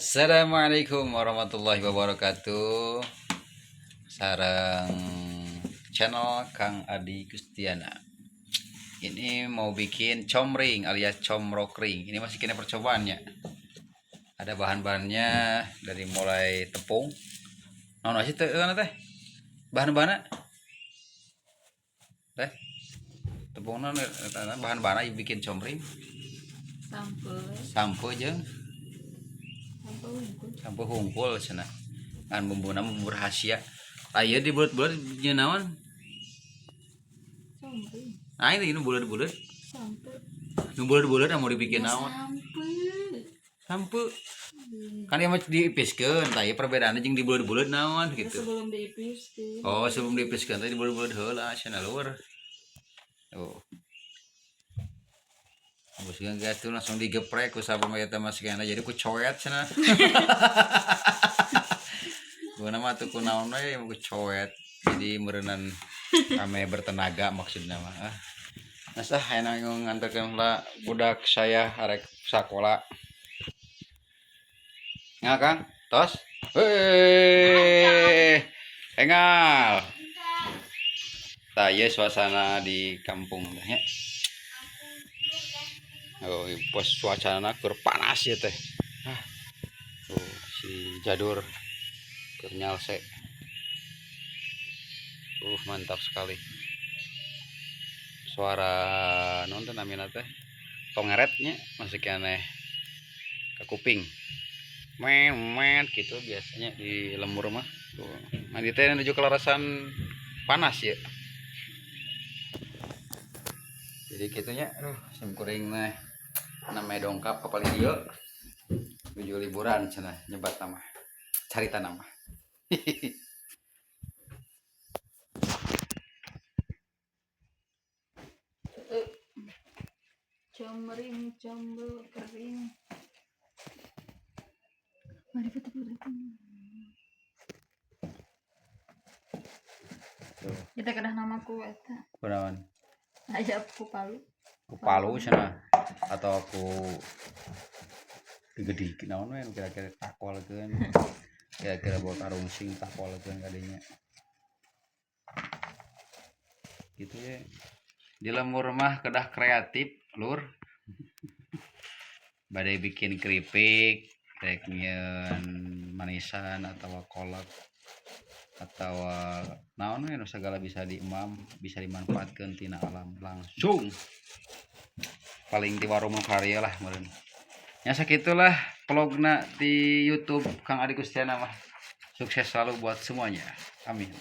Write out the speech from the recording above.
Assalamualaikum warahmatullahi wabarakatuh. Sarang channel Kang Adi Gustiana. Ini mau bikin comring alias comrokring. Ini masih kena percobaannya. Ada bahan-bahannya dari mulai tepung. Nah, nasi teh, bahan-bahannya, teh, tepungnya, bahan-bahannya bikin comring. Sampo jeung sampo hungkul sana. Kan bumbu rahasia. Ayo di bulat-bulat nyenawan. Nah ini bulat-bulat. Nu bulat-bulat mau dibikin naon? Sampo. Kan yang diipiskeun, tah perbedaannya jeung di bulat-bulat naon gitu. Sebelum diipiskeun. Oh, sebelum diipiskeun tadi bulat-bulat heula cenah luar. Oh. Bos gitu langsung digeprek ku sabun mah eta maskeuna jadi ku coet cenah. Gua nama tuh ku naon we ku coet. Jadi meureunan ame bertenaga maksudna mah. Nasah enak nganterkeun lah budak saya arek sakola. Nga Kang, tos. Hei. Engal. Tah ieu suasana di kampung teh nya. Oh, pos cuacana keur panas ya teh. Tuh si Jadur keur nyalse. Mantap sekali. Suara nonton namina teh. Tongeretnya masih aneh ke kuping. Men gitu biasanya di lemur mah. Tuh. Nah, di teh menuju kelarasan panas ya. Jadi gitunya, sim kuring nah namanya dongkap kapal ieu menuju liburan cenah nyebat nama carita nama. Comring, combro, kering. Mari kita kita kedah namaku eta. Kunaon? Aya ku Palu. Ku Palu cenah atau aku digedi naon we kira-kira takolkeun. Kira-kira bawa karung sing takolkeun kadinya. Gitu ya. Di lemur mah kedah kreatif, lur. Badai bikin keripik, rek nyieun manisan atau kolak atau naon we segala bisa diemam, bisa dimanfaatkeun tina alam langsung. Paling di warung karya lah meureun. Nya sakitulah vlogna di YouTube Kang Adi Gustiana mah. Sukses selalu buat semuanya. Amin.